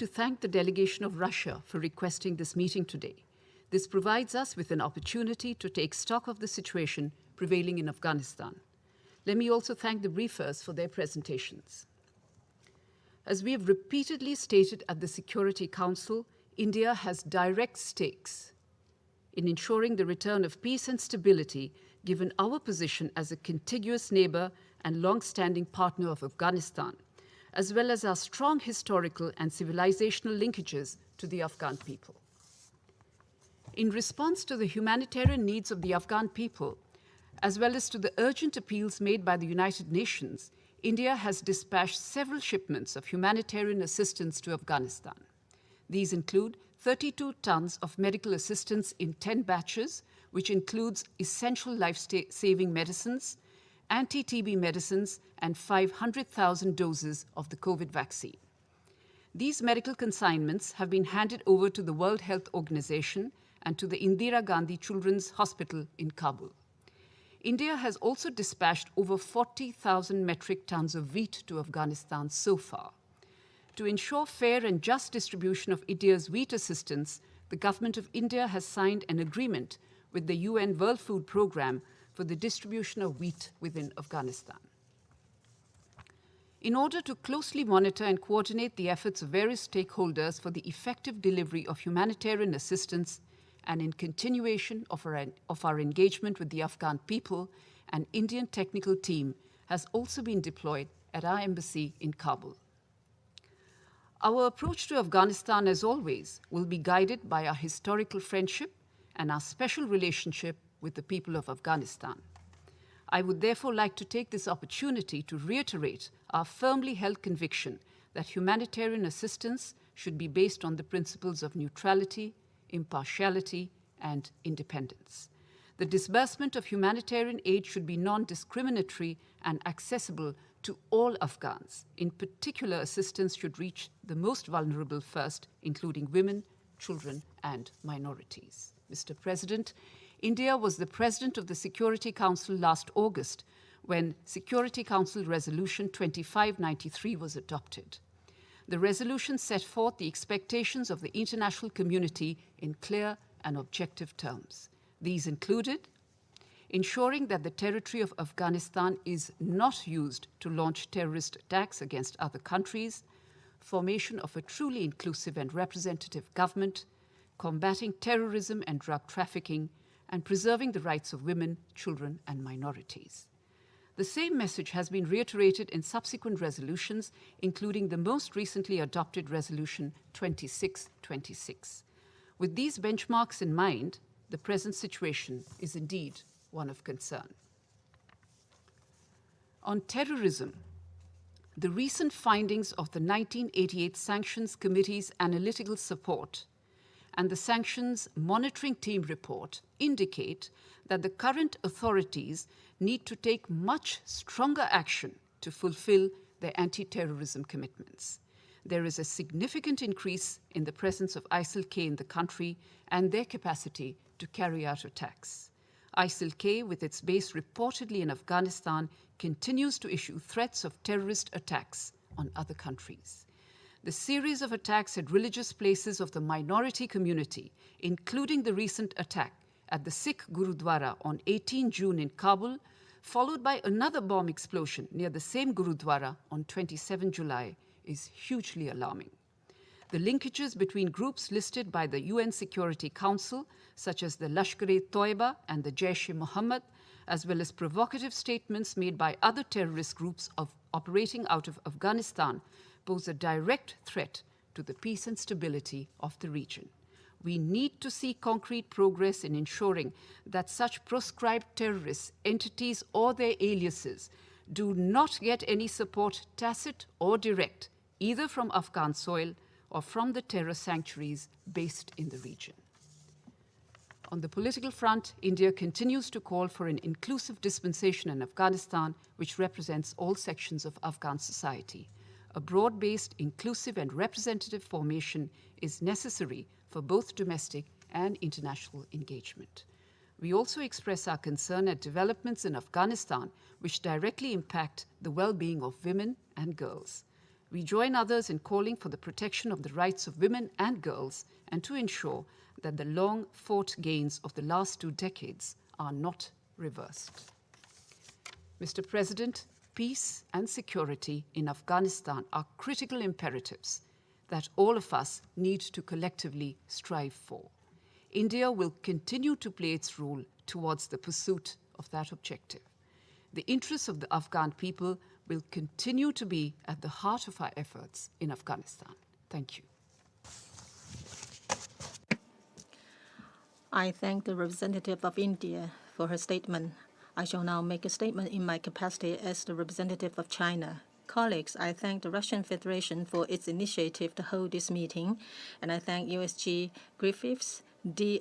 to thank the delegation of Russia for requesting this meeting today. This provides us with an opportunity to take stock of the situation prevailing in Afghanistan. Let me also thank the briefers for their presentations. As we have repeatedly stated at the Security Council, India has direct stakes in ensuring the return of peace and stability, given our position as a contiguous neighbor and long-standing partner of Afghanistan, as well as our strong historical and civilizational linkages to the Afghan people. In response to the humanitarian needs of the Afghan people, as well as to the urgent appeals made by the United Nations, India has dispatched several shipments of humanitarian assistance to Afghanistan. These include 32 tons of medical assistance in 10 batches, which includes essential life-saving medicines, anti-TB medicines, and 500,000 doses of the COVID vaccine. These medical consignments have been handed over to the World Health Organization and to the Indira Gandhi Children's Hospital in Kabul. India has also dispatched over 40,000 metric tons of wheat to Afghanistan so far. To ensure fair and just distribution of India's wheat assistance, the Government of India has signed an agreement with the UN World Food Programme for the distribution of wheat within Afghanistan. In order to closely monitor and coordinate the efforts of various stakeholders for the effective delivery of humanitarian assistance, and in continuation of our engagement with the Afghan people, an Indian technical team has also been deployed at our embassy in Kabul. Our approach to Afghanistan, as always, will be guided by our historical friendship and our special relationship with the people of Afghanistan. I would therefore like to take this opportunity to reiterate our firmly held conviction that humanitarian assistance should be based on the principles of neutrality, impartiality, and independence. The disbursement of humanitarian aid should be non-discriminatory and accessible to all Afghans. In particular, assistance should reach the most vulnerable first, including women, children, and minorities. Mr. President, India was the President of the Security Council last August when Security Council Resolution 2593 was adopted. The resolution set forth the expectations of the international community in clear and objective terms. These included ensuring that the territory of Afghanistan is not used to launch terrorist attacks against other countries, formation of a truly inclusive and representative government, combating terrorism and drug trafficking, and preserving the rights of women, children, and minorities. The same message has been reiterated in subsequent resolutions, including the most recently adopted Resolution 2626. With these benchmarks in mind, the present situation is indeed one of concern. On terrorism, the recent findings of the 1988 Sanctions Committee's analytical support and the Sanctions Monitoring Team report indicate that the current authorities need to take much stronger action to fulfill their anti-terrorism commitments. There is a significant increase in the presence of ISIL-K in the country and their capacity to carry out attacks. ISIL-K, with its base reportedly in Afghanistan, continues to issue threats of terrorist attacks on other countries. The series of attacks at religious places of the minority community, including the recent attack at the Sikh Gurudwara on 18 June in Kabul, followed by another bomb explosion near the same Gurudwara on 27 July, is hugely alarming. The linkages between groups listed by the UN Security Council, such as the Lashkar-e-Toiba and the Jaish-e-Mohammed, as well as provocative statements made by other terrorist groups operating out of Afghanistan, pose a direct threat to the peace and stability of the region. We need to see concrete progress in ensuring that such proscribed terrorist entities or their aliases do not get any support, tacit or direct, either from Afghan soil or from the terror sanctuaries based in the region. On the political front, India continues to call for an inclusive dispensation in Afghanistan, which represents all sections of Afghan society. A broad-based, inclusive and representative formation is necessary for both domestic and international engagement. We also express our concern at developments in Afghanistan which directly impact the well-being of women and girls. We join others in calling for the protection of the rights of women and girls and to ensure that the long-fought gains of the last 2 decades are not reversed. Mr. President, peace and security in Afghanistan are critical imperatives that all of us need to collectively strive for. India will continue to play its role towards the pursuit of that objective. The interests of the Afghan people will continue to be at the heart of our efforts in Afghanistan. Thank you. I thank the representative of India for her statement. I shall now make a statement in my capacity as the representative of China. Colleagues, I thank the Russian Federation for its initiative to hold this meeting, and I thank USG Griffiths, D.